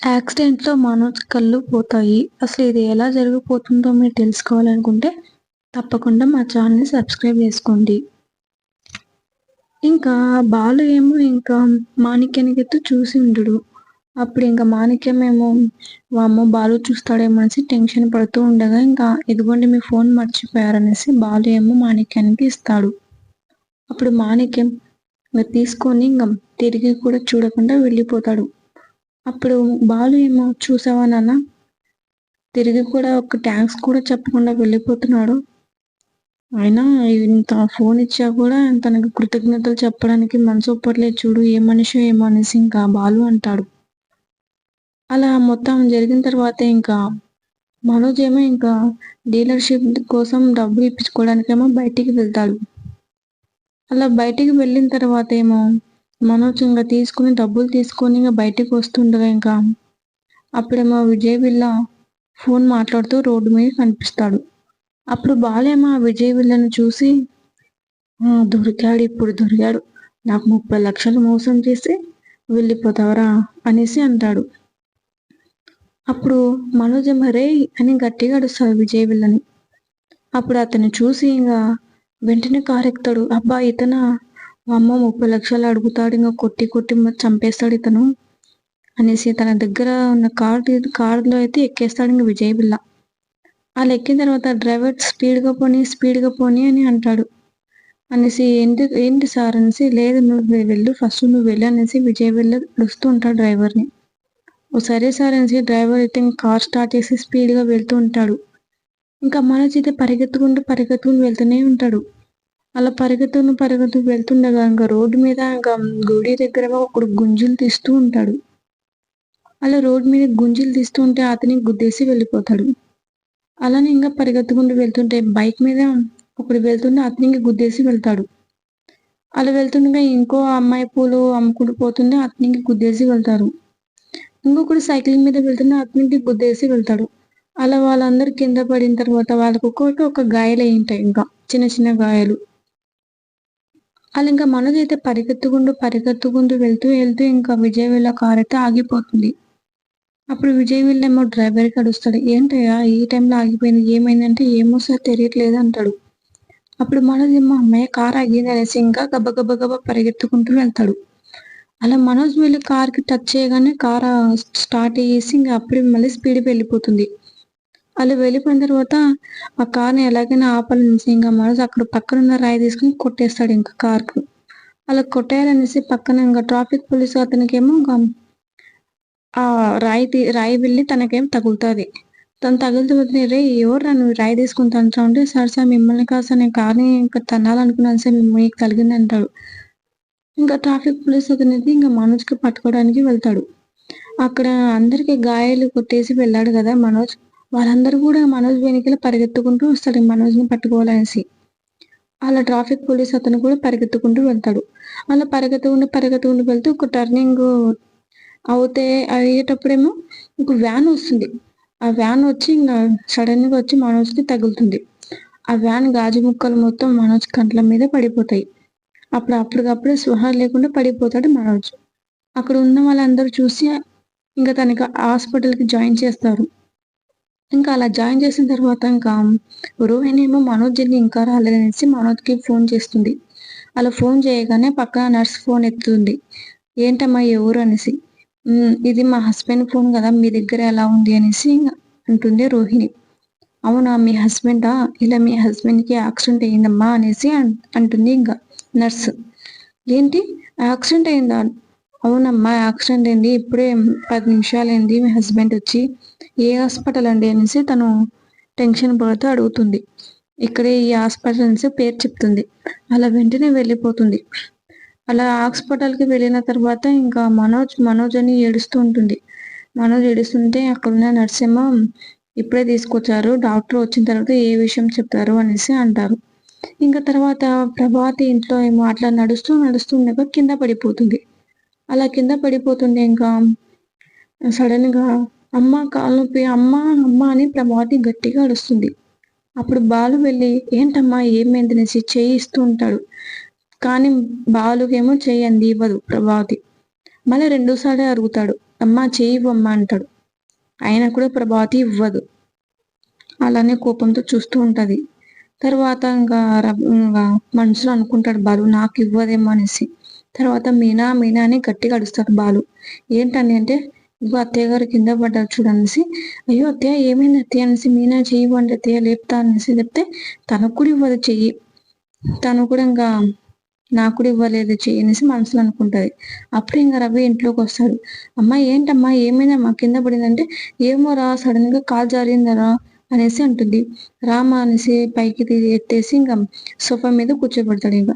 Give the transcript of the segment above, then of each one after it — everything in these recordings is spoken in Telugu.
యాక్సిడెంట్‌లో మనోజ్ కళ్ళు పోతాయి. అసలు ఇది ఎలా జరిగిపోతుందో మీరు తెలుసుకోవాలనుకుంటే తప్పకుండా మా ఛానెల్‌ని సబ్స్క్రైబ్ చేసుకోండి. ఇంకా బాలు ఏమో ఇంకా మాణిక్యానికైతే చూసి ఉండడు. అప్పుడు ఇంకా మాణిక్యమేమో వామ్మో! బాలు చూస్తాడేమో అనేసి టెన్షన్ పడుతూ ఉండగా ఇంకా ఇదిగోండి మీ ఫోన్ మర్చిపోయారనేసి బాలు ఏమో మాణిక్యానికి ఇస్తాడు. అప్పుడు మాణిక్యం ఇంగ తీసుకొని ఇంగ తిరిగి కూడా చూడకుండా వెళ్ళిపోతాడు. అప్పుడు బాలు ఏమో చూసావా నాన్న తిరిగి కూడా ఒక థాంక్స్ కూడా చెప్పకుండా వెళ్ళిపోతున్నాడు. అయినా ఇంత ఫోన్ ఇచ్చా కూడా తనకి కృతజ్ఞతలు చెప్పడానికి మనసు ఒప్పట్లేదు చూడు. ఏ మనిషో ఏమో అనేసి ఇంకా బాలు అంటాడు. అలా మొత్తం జరిగిన తర్వాత ఇంకా మనోజ్ ఏమో ఇంకా డీలర్‌షిప్ కోసం డబ్బులు ఇప్పించుకోవడానికేమో బయటికి వెళ్తాడు. అలా బయటికి వెళ్ళిన తర్వాతేమో మనోజ్ ఇంగ డబ్బులు తీసుకొని ఇంగ బయటికి వస్తుండగా ఇంకా అప్పుడేమో విజయ్ వీళ్ళ ఫోన్ మాట్లాడుతూ రోడ్డు మీద కనిపిస్తాడు. అప్పుడు బాలేమో ఆ విజయ్ వీళ్ళని చూసి దొరికాడు ఇప్పుడు దొరికాడు. నాకు 30,00,000 మోసం చేసి వెళ్ళిపోతావురా అనేసి అంటాడు. అప్పుడు మనోజ్ ఏమో రేయ్ అని గట్టిగా అరుస్తాడు విజయ్ వీళ్ళని. అప్పుడు అతన్ని చూసి ఇంగ వెంటనే కారెక్కుతాడు. అబ్బా! ఇతనా? వామ్మో! 30,00,000 అడుగుతాడు. ఇంగ కొట్టి కొట్టి చంపేస్తాడు ఇతను అనేసి తన దగ్గర ఉన్న కార్‌లో అయితే ఎక్కేస్తాడు ఇంగ విజయ్ బిళ్ళ. అలా ఎక్కిన తర్వాత డ్రైవర్ స్పీడ్‌గా పోనీ అని అంటాడు. అనేసి ఏంటి సార్ అనేసి లేదు నువ్వు వెళ్ళు ఫస్ట్ నువ్వు వెళ్ళు అనేసి విజయ్ పిలుస్తూ ఉంటాడు డ్రైవర్‌ని. ఓ సరే సార్ అనేసి డ్రైవర్ అయితే ఇంక కార్ స్టార్ట్ చేసి స్పీడ్‌గా వెళ్తూ ఉంటాడు. ఇంకా మనోజ్ అయితే పరిగెత్తుకుంటూ వెళ్తూనే ఉంటాడు. అలా పరిగెత్తుకుంటూ వెళ్తుండగా ఇంక రోడ్డు మీద ఇంక గుడి దగ్గరేమో ఒకడు గుంజీలు తీస్తూ ఉంటాడు. అలా రోడ్డు మీద గుంజీలు తీస్తూ ఉంటే అతనికి గుద్దేసి వెళ్ళిపోతాడు. అలానే ఇంగా పరిగెత్తుకుంటూ వెళ్తుంటే బైక్ మీద ఒకడు వెళ్తుంటే అతనికి గుద్దేసి వెళ్తాడు. అలా వెళ్తుండగా ఇంకో అమ్మాయి పూలు అమ్ముకుంటూ పోతుంటే అతనికి గుద్దేసి వెళ్తారు. ఇంకొకడు సైకిల్ మీద వెళ్తుంటే అతనికి గుద్దేసి వెళ్తాడు. అలా వాళ్ళందరూ కింద పడిన తర్వాత వాళ్ళకి ఒక్కొక్కటి ఒక గాయాలయ్యుంటాయి ఇంకా. చిన్న చిన్న గాయాలు. అలా ఇంకా మనోజ్ అయితే పరిగెత్తుకుంటూ వెళ్తూ ఇంకా విజయ్ వీళ్ళ కారైతే ఆగిపోతుంది. అప్పుడు విజయ్ వీళ్ళేమో డ్రైవర్‌కి అడుస్తాడు. "ఏంటయ్యా ఈ టైంలో ఆగిపోయింది ఏమైందంటే?" "ఏమో సార్ తెలియట్లేదు" అంటాడు. అప్పుడు మనోజ్ ఏమో హమ్మయ్య! కార్ ఆగింది అనేసి ఇంకా గబా పరిగెత్తుకుంటూ వెళ్తాడు. అలా మనోజ్ వెళ్లి కార్‌కి టచ్ చేయగానే స్టార్ట్ అయ్యేసి ఇంగ అప్పుడే మళ్ళీ స్పీడ్‌గా వెళ్ళిపోతుంది. అలా వెళ్ళిపోయిన తర్వాత ఆ కార్‌ని ఎలాగైనా ఆపాలనేసి ఇంగ మనోజ్ అక్కడ పక్కనున్న రాయి తీసుకొని కొట్టేస్తాడు ఇంక కార్‌కు. అలా కొట్టేయాలనేసి పక్కన ఇంగ ట్రాఫిక్ పోలీస్ అతనికేమో రాయి వెళ్లి తనకేమో తగులుతది. తను తగిలితే వదిలి "రేయ్! ఎవర్రా నువ్వు రాయి తీసుకొని తంతావు" అంటే సార్ మిమ్మల్ని కాదు సార్ నేను కార్‌ని ఇక్కడ తన్నాలనుకున్నాను సార్ మీకు తగిలిందంటాడు. ఇంకా ట్రాఫిక్ పోలీస్ అతనైతే ఇంక మనోజ్‌కి పట్టుకోవడానికి వెళ్తాడు. అక్కడ అందరికి గాయాలు కొట్టేసి వెళ్ళాడు గదా మనోజ్. వాళ్ళందరూ గూడా మనోజ్ వెనకాల పరిగెత్తుకుంటూ వస్తాడు మనోజ్‌ని పట్టుకోవాలనేసి. అలా ట్రాఫిక్ పోలీస్ అతను కూడా పరిగెత్తుకుంటూ వెళ్తాడు. అలా పరిగెత్తుకుంటూ వెళ్తూ ఒక టర్నింగు అయ్యేటప్పుడేమో ఒక వ్యాన్ వస్తుంది. ఆ వ్యాన్ వచ్చి ఇంగ సడెన్‌గా వచ్చి మనోజ్‌కి తగులుతుంది. ఆ వ్యాన్ గాజు ముక్కలు మొత్తం మనోజ్ కంట్ల మీద పడిపోతాయి. అప్పటికప్పుడే స్పృహ లేకుండా పడిపోతాడు మనోజ్. అక్కడ ఉన్న వాళ్ళందరూ చూసి ఇంక తనకి హాస్పిటల్‌కి జాయిన్ చేస్తారు. ఇంకా అలా జాయిన్ చేసిన తర్వాత ఇంకా రోహిణి ఏమో మనోజ్ ఇంకా రాలేదనేసి మనోజ్‌కి ఫోన్ చేస్తుంది. అలా ఫోన్ చేయగానే పక్కన నర్స్ ఫోన్ ఎత్తుతుంది. ఏంటమ్మా ఎవరు అనేసి. ఇది మా హస్బెండ్ ఫోన్ గదా! మీ దగ్గర ఎలా ఉంది అనేసి అంటుంది రోహిణి. అవునా! మీ హస్బెండా? ఇలా మీ హస్బెండ్‌కి యాక్సిడెంట్ అయిందమ్మా అనేసి అంటుంది ఇంగ నర్స్. ఏంటి యాక్సిడెంట్ అయిందా? అవునమ్మా! యాక్సిడెంట్ అయింది. ఇప్పుడే 10 నిమిషాలయింది మీ హస్బెండ్ వచ్చి. ఏ హాస్పిటల్ అండి అనేసి తను టెన్షన్ పడుతూ అడుగుతుంది. ఇక్కడే ఈ హాస్పిటల్ అనేసి పేరు చెప్తుంది. అలా వెంటనే వెళ్ళిపోతుంది. అలా హాస్పిటల్‌కి వెళ్ళిన తర్వాత ఇంకా మనోజ్ అని ఏడుస్తూ ఉంటుంది. మనోజ్ ఏడుస్తుంటే అక్కడున్న నర్స్ ఏమో ఇప్పుడే తీసుకొచ్చారు. డాక్టర్ వచ్చిన తర్వాత ఏ విషయం చెప్తారు అనేసి అంటారు. ఇంకా తర్వాత ప్రభావతి ఇంట్లో ఏమో అట్లా నడుస్తూ ఉండగా కింద పడిపోతుంది. అలా కింద పడిపోతుంటే ఇంకా సడెన్‌గా అమ్మ కాలు నొప్పి అమ్మ అని ప్రభావతి గట్టిగా అరుస్తుంది. అప్పుడు బాలు వెళ్ళి ఏంటమ్మా ఏమైంది అనేసి చెయ్యి ఇస్తూ ఉంటాడు. కానీ బాలుకేమో చెయ్యి అందివ్వదు ప్రభావతి. మళ్ళీ రెండోసారి అడుగుతాడు. అమ్మ చెయ్యి ఇవ్వమ్మా అంటాడు. అయినా కూడా ప్రభావతి ఇవ్వదు. అలానే కోపంతో చూస్తూ ఉంటది. తర్వాత ఇంకా మనసులో అనుకుంటాడు బాలు నాకు ఇవ్వదేమో అనేసి. తర్వాత మీనా మీనా అని గట్టిగా అడుస్తాడు బాలు. ఏంటని అంటే ఇగో అత్తయ్య గారు కింద పడ్డారు చూడనేసి, అయ్యో అత్తయ్య ఏమైంది అత్తయ్య అనేసి మీనా చెయ్యి ఇవ్వండి అత్తయ్య లేపుతా అనేసి చెప్తే తనకు కూడా ఇవ్వదు చెయ్యి. తను కూడా ఇంకా నాకు కూడా ఇవ్వలేదు చెయ్యి అనేసి మనసులో అనుకుంటది. అప్పుడు ఇంకా రవి ఇంట్లోకి వస్తాడు. అమ్మా ఏంటమ్మా ఏమైందమ్మా కింద పడిందంటే, ఏమోరా సడన్ గా కాలు జారిందరా అనేసి అంటుంది. రామా అనేసి పైకి ఎత్తేసి ఇంకా సోఫా మీద కూర్చోబెడతాడు. ఇంకా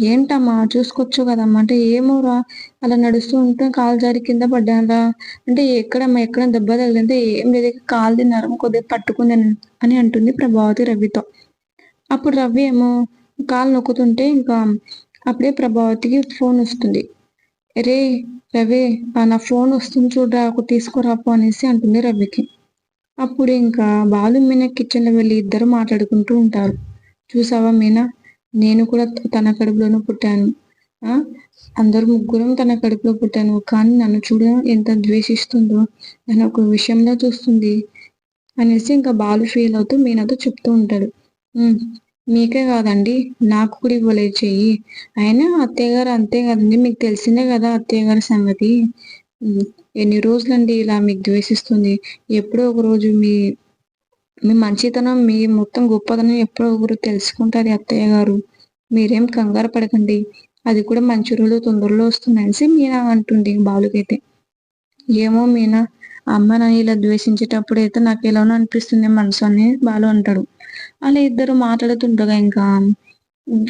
ఏంటమ్మా చూసుకోవచ్చు కదమ్మా అంటే, ఏమోరా అలా నడుస్తూ ఉంటే కాలు జారి కింద పడ్డానురా అంటే, ఎక్కడమ్మా ఎక్కడ దెబ్బ తగిలింటే ఏం లేదు కాలుది నరం కొద్దిగా పట్టుకుంది అని అంటుంది ప్రభావతి రవితో. అప్పుడు రవి ఏమో కాలు నొక్కుతుంటే ఇంకా అప్పుడే ప్రభావతికి ఫోన్ వస్తుంది. రే రవి నా ఫోన్ వస్తుంది చూడరా ఒక తీసుకురాపో అనేసి అంటుంది రవికి. అప్పుడు ఇంకా బాలు మీనా కిచెన్ లో వెళ్ళి ఇద్దరు మాట్లాడుకుంటూ ఉంటారు. చూసావా మీనా నేను కూడా తన కడుపులోనూ పుట్టాను. అందరు ముగ్గురం తన కడుపులో పుట్టాను కానీ నన్ను చూడ ఎంత ద్వేషిస్తుందో నన్ను ఒక విషయంలో చూస్తుంది అనేసి ఇంకా బాలు ఫీల్ అవుతూ మీనాతో చెప్తూ ఉంటాడు. మీకే కాదండి నాకు కూడా ఇవ్వలేదు చెయ్యి. అయినా అత్తయ్య గారు అంతే కదండి మీకు తెలిసిందే కదా అత్తయ్య గారి సంగతి. ఎన్ని రోజులండి ఇలా మీకు ద్వేషిస్తుంది. ఎప్పుడో ఒక రోజు మీ మీ మంచితనం మీ మొత్తం గొప్పతనం ఎప్పుడో ఒకరు తెలుసుకుంటారు అత్తయ్య గారు. మీరేం కంగారు పడకండి. అది కూడా మంచి రోజులు తొందరలో వస్తుందనేసి మీనా అంటుంది బాలుకైతే. ఏమో మీనా అమ్మ నన్ను ఇలా ద్వేషించేటప్పుడు అయితే నాకు ఎలానో అనిపిస్తుంది మనసు అని బాలు అంటాడు. అలా ఇద్దరు మాట్లాడుతుండగా ఇంకా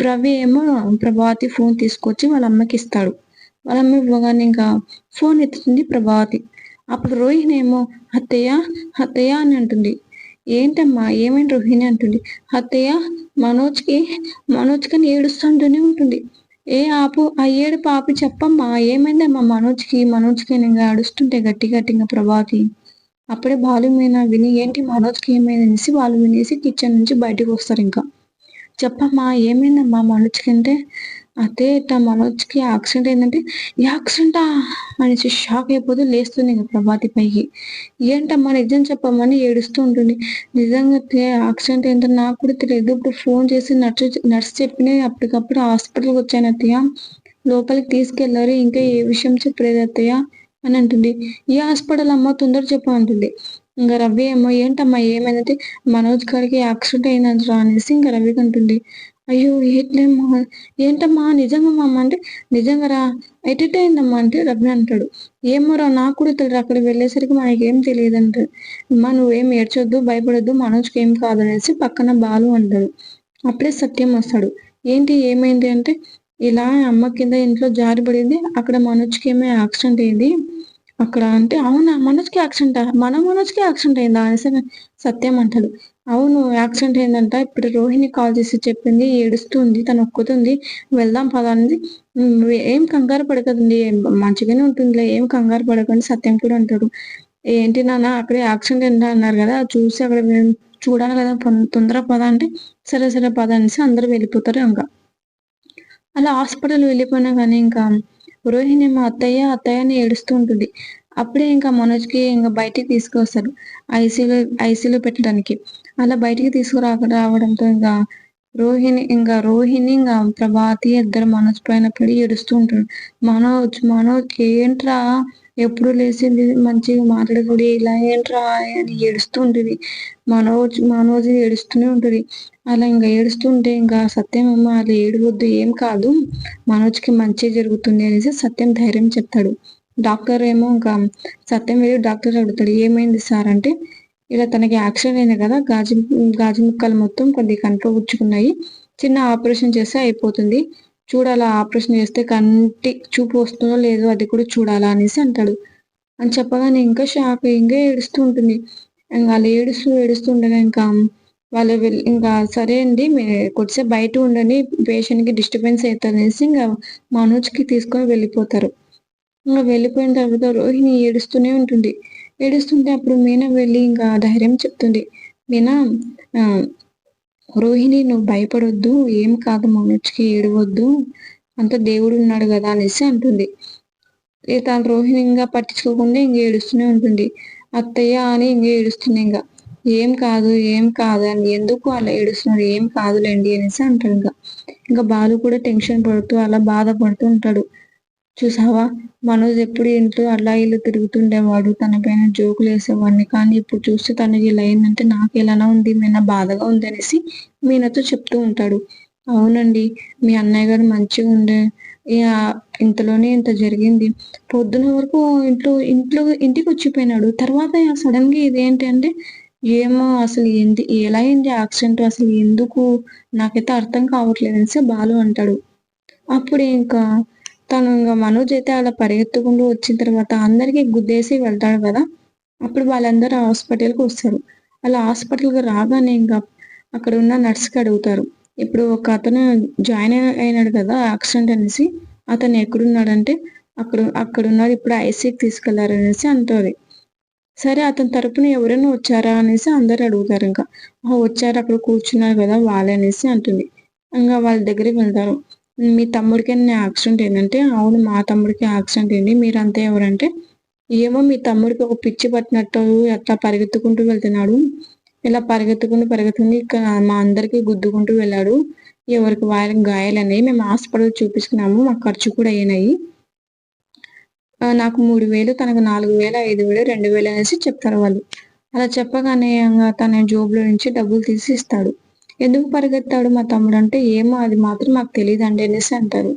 రవి ఏమో ప్రభావతి ఫోన్ తీసుకొచ్చి వాళ్ళ అమ్మకి ఇస్తాడు. వాళ్ళ అమ్మ ఇవ్వగానే ఇంకా ఫోన్ ఎత్తుతుంది ప్రభావతి. అప్పుడు రోహిణి ఏమో అత్తయ్య అత్తయ్య అని అంటుంది. ఏంటమ్మా ఏమైంది రోహిణి అంటుంది. అత్తయ్య మనోజ్ కని ఏడుస్తుంటూనే ఉంటుంది. ఏ ఆపు ఆ ఏడుపు ఆపి చెప్పమ్మా ఏమైందమ్మా మనోజ్కి ఇంకా అడుస్తుంటే గట్టి గట్టిగా ప్రభావతి. అప్పుడే బాలు మీనా విని ఏంటి మనోజ్కి ఏమైంది అనేసి వాళ్ళు వినేసి కిచెన్ నుంచి బయటకు వస్తారు. ఇంకా చెప్పమ్మా ఏమైందమ్మా మనోజ్కి అంటే, అదే ఇట్లా మనోజ్కి యాక్సిడెంట్ అయిందంటే, యాక్సిడెంటా అనేసి షాక్ అయిపోతూ లేస్తుంది ఇంకా ప్రభాతి పైకి. ఏంటమ్మా నిజం చెప్పమ్మా అని ఏడుస్తూ ఉంటుంది. నిజంగా యాక్సిడెంట్ ఏంటో నాకు కూడా తెలియదు. ఇప్పుడు ఫోన్ చేసి నర్స్ చెప్పిన అప్పటికప్పుడు హాస్పిటల్కి వచ్చాను అత్తయ్య. లోపలికి తీసుకెళ్లారు ఇంకా ఏ విషయం చెప్పలేదు అత్తయ్య అని అంటుంది. ఏ హాస్పిటల్ అమ్మా తొందర చెప్పు అంటుంది. ఇంకా రవి ఏమో ఏంటమ్మా ఏమైందంటే మనోజ్ గారికి యాక్సిడెంట్ అయిందంటరా అనేసి ఇంకా రవికి అంటుంది. అయ్యో ఏట్లేమ్మా ఏంటమ్మా నిజంగా అమ్మ అంటే నిజంగా ఎడిట్ అయిందమ్మా అంటే రవి అంటాడు. ఏమోరా నాకు కూడా తెలియదు అక్కడ వెళ్ళేసరికి మనకేం తెలియదు అంటాడు. అమ్మా నువ్వేం ఏడ్చొద్దు భయపడొద్దు మనోజ్కి ఏం కాదు అనేసి పక్కన బాలు అంటాడు. అప్పుడే సత్యం వస్తాడు. ఏంటి ఏమైంది అంటే ఇలా అమ్మ కింద ఇంట్లో జారి పడింది అక్కడ మనోజ్కి ఏమో యాక్సిడెంట్ అయింది అక్కడ అంటే అవునా మనోజ్కి యాక్సిడెంటా మనోజ్కి యాక్సిడెంట్ అయిందా అనేసి సత్యం అంటాడు. అవును యాక్సిడెంట్ అయిందంట ఇప్పుడు రోహిణి కాల్ చేసి చెప్పింది ఏడుస్తుంది తను ఒక్కుతుంది వెళ్దాం పదా అనేది. ఏం కంగారు పడకదండి మంచిగానే ఉంటుందిలే ఏం కంగారు పడకండి సత్యం కూడా అంటాడు. ఏంటి నాన్న అక్కడే యాక్సిడెంట్ ఏంటా అన్నారు కదా చూసి అక్కడ చూడాలి కదా తొందర పద అంటే సరే సరే పద అనేసి అందరూ వెళ్ళిపోతారు. ఇంకా అలా హాస్పిటల్ వెళ్ళిపోయినా కానీ ఇంకా రోహిణి మా అత్తయ్య అత్తయ్య అని ఏడుస్తూ ఉంటుంది. అప్పుడే ఇంకా మనోజ్కి ఇంకా బయటికి తీసుకొస్తారు ఐసీలో పెట్టడానికి. అలా బయటికి రావడంతో ఇంకా రోహిణి ఇంకా ప్రభాతి ఇద్దరు మనోజ్ పైన పడి ఏడుస్తూ ఉంటాడు. మనోజ్ ఏంట్రా ఎప్పుడు లేచింది మంచిగా మాట్లాడకూడదు ఇలా ఏంట్రా అని ఏడుస్తూ ఉంటుంది. మనోజ్ ఏడుస్తూనే ఉంటుంది. అలా ఇంకా ఏడుస్తుంటే ఇంకా సత్యం అమ్మ అలా ఏడవద్దు ఏం కాదు మనోజ్కి మంచి జరుగుతుంది అనేసి సత్యం ధైర్యం చెప్తాడు. డాక్టర్ ఏమో ఇంకా సత్యం వెళ్ళి డాక్టర్ అడుగుతాడు ఏమైంది సార్ అంటే ఇలా తనకి యాక్సిడెంట్ అయింది కదా గాజు ముక్కలు మొత్తం కొద్దిగా కంట్లో గుచ్చుకున్నాయి చిన్న ఆపరేషన్ చేస్తే అయిపోతుంది చూడాలా ఆపరేషన్ చేస్తే కంటి చూపు వస్తుందో లేదో అది కూడా చూడాలా అనేసి అంటాడు. అని చెప్పగానే ఇంకా షాక్ ఇంకా ఏడుస్తూ ఉంటుంది. ఇంకా అలా ఏడుస్తూ ఉండగా ఇంకా వాళ్ళు ఇంకా సరే అండి మీరు కొద్దిసేపు బయట ఉండండి పేషెంట్ కి డిస్టర్బెన్స్ అవుతుంది అనేసి ఇంకా మనోజ్కి తీసుకొని వెళ్ళిపోతారు. ఇంకా వెళ్ళిపోయిన తర్వాత రోహిణి ఏడుస్తూనే ఉంటుంది. ఏడుస్తుంటే అప్పుడు మీనా వెళ్ళి ఇంకా ధైర్యం చెప్తుంది. మీనా రోహిణి నువ్వు భయపడొద్దు ఏం కాదు మనోజ్కి ఏడవద్దు అంత దేవుడు ఉన్నాడు కదా అనేసి అంటుంది. తను రోహిణి ఇంకా పట్టించుకోకుండా ఇంక ఏడుస్తూనే ఉంటుంది. అత్తయ్య అని ఇంక ఏడుస్తుంది ఇంకా. ఏం కాదు ఏం కాదు అని, ఎందుకు అలా ఏడుస్తున్నారు, ఏం కాదులేండి అనేసి అంటాడు. ఇంకా బాలు కూడా టెన్షన్ పడుతూ అలా బాధపడుతూ ఉంటాడు. చూసావా, మనోజ్ ఎప్పుడు ఇంట్లో అలా ఇల్లు తిరుగుతుండేవాడు, తన పైన జోకులు వేసేవాడిని, కానీ ఇప్పుడు చూస్తే తనకి ఇలా అయిందంటే నాకు ఎలానా ఉంది, మీనా బాధగా ఉంది అనేసి మీనాతో చెప్తూ ఉంటాడు. అవునండి, మీ అన్నయ్య గారు మంచిగా ఉండే, ఇంతలోనే ఇంత జరిగింది. పొద్దున వరకు ఇంటికి వచ్చిపోయినాడు, తర్వాత సడన్ గా ఇదేంటి అంటే, ఏమో అసలు ఎలా అయింది యాక్సిడెంట్, అసలు ఎందుకు నాకైతే అర్థం కావట్లేదు అనేసి బాలు అంటాడు. అప్పుడు ఇంకా తను మనోజ్ అయితే అలా పరిగెత్తుకుంటూ వచ్చిన తర్వాత అందరికీ గుద్దేసి వెళ్తాడు కదా. అప్పుడు వాళ్ళందరూ హాస్పిటల్కి వస్తారు. అలా హాస్పిటల్కి రాగానే ఇంకా అక్కడ ఉన్న నర్స్కి అడుగుతారు, ఇప్పుడు ఒక అతను జాయిన్ అయినాడు కదా యాక్సిడెంట్ అనేసి, అతను ఎక్కడున్నాడంటే అక్కడున్నారు, ఇప్పుడు ఐసీకి తీసుకెళ్లారు అనేసి అంటుంది. సరే, అతని తరపున ఎవరైనా వచ్చారా అనేసి అందరు అడుగుతారు. ఇంకా వచ్చారు, అక్కడ కూర్చున్నారు కదా వాళ్ళే అనేసి అంటుంది. ఇంకా వాళ్ళ దగ్గరికి వెళ్తారు. మీ తమ్ముడికి యాక్సిడెంట్ ఏంటంటే, అవును మా తమ్ముడికి యాక్సిడెంట్ అయింది, మీరంతా ఎవరంటే, ఏమో మీ తమ్ముడికి ఒక పిచ్చి పట్టినట్టు అట్లా పరిగెత్తుకుంటూ వెళ్తున్నాడు, ఇలా పరిగెత్తుకుంటూ ఇక్కడ మా అందరికి గుద్దుకుంటూ వెళ్ళాడు, ఎవరికి వారికి గాయాలన్నాయి, మేము హాస్పిటల్ చూపించుకున్నాము, మాకు ఖర్చు కూడా అయినాయి, నాకు 3,000, తనకు 4,000, 5,000, 2,000 అనేసి చెప్తారు వాళ్ళు. అలా చెప్పగానే తన జోబులో నుంచి డబ్బులు తీసి ఇస్తాడు. ఎందుకు పరిగెత్తాడు మా తమ్ముడు అంటే, ఏమో అది మాత్రం మాకు తెలియదండి అనేసి అంటారు.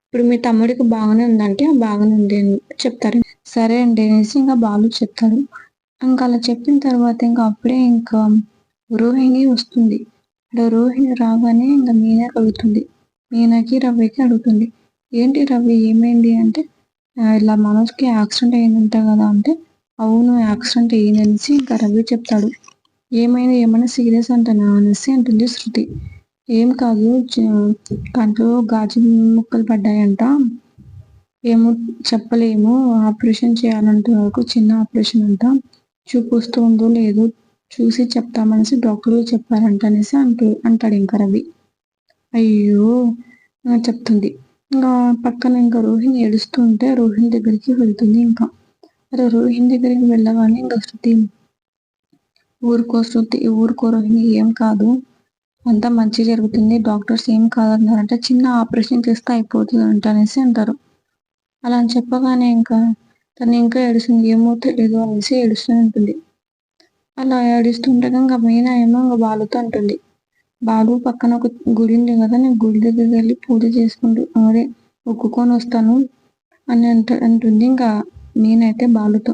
ఇప్పుడు మీ తమ్ముడికి బాగానే ఉందంటే, బాగానే ఉంది అని చెప్తారు. సరే అండి అనేసి ఇంకా బాలు చెప్తాడు. ఇంకా అలా చెప్పిన తర్వాత అప్పుడే రోహిణి వస్తుంది. రోహిణి రాగానే ఇంకా మీనాకి అడుగుతుంది. మీనాకి రవికి అడుగుతుంది, ఏంటి రవి ఏమైంది అంటే, ఇలా మనోజ్కి యాక్సిడెంట్ అయిందంట కదా అంటే, అవును యాక్సిడెంట్ అయ్యిందనేసి ఇంకా రవి చెప్తాడు. ఏమైనా సీరియస్ అంటనా అనేసి అంటుంది శృతి. ఏం కాదు, కంట్లో గాజు ముక్కలు పడ్డాయంట, ఏమో చెప్పలేము, ఆపరేషన్ చేయాలంటే వరకు చిన్న ఆపరేషన్ అంట, చూపు వస్తుందో లేదో చూసి చెప్తామనేసి డాక్టర్లు చెప్పారంట అనేసి అంటాడు ఇంకా రవి. అయ్యో చెప్తుంది. ఇంకా పక్కన ఇంకా రోహిణి ఏడుస్తూ ఉంటే రోహిణి దగ్గరికి వెళ్తుంది. ఇంకా రోహిణి దగ్గరికి వెళ్ళగానే ఇంకా శృతి, ఊరుకో రోహిణి, ఏం కాదు, అంతా మంచి జరుగుతుంది, డాక్టర్స్ ఏం కాదన్నారంటే, చిన్న ఆపరేషన్ చేస్తే అయిపోతుంది అంట అనేసి అంటారు. అలా అని చెప్పగానే ఇంకా తను ఇంకా ఏడుస్తుంది, ఏమో తెలియదు అనేసి ఏడుస్తూ ఉంటుంది. అలా ఏడుస్తుండగా ఇంకా మీనా ఏమో ఇంకా బాలుతో అంటుంది, బాలు పక్కన ఒక గుడి ఉంది కదా, నేను గుడి దగ్గరికి వెళ్ళి పూజ చేసుకుంటూ అదే ఒక్కుకొని వస్తాను అని అంటుంది. ఇంకా నేనైతే బాలుతో,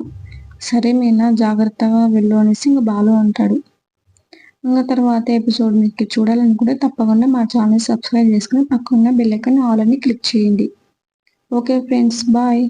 సరే మీనా జాగ్రత్తగా వెళ్ళు అనేసి ఇంకా బాలు అంటాడు. ఇంకా తర్వాత ఎపిసోడ్ మీకు చూడాలనుకుంటే తప్పకుండా మా ఛానల్ సబ్స్క్రైబ్ చేసుకుని పక్కన బెల్ ఐకాన్ ఆల్ అని క్లిక్ చేయండి. Okay friends, bye.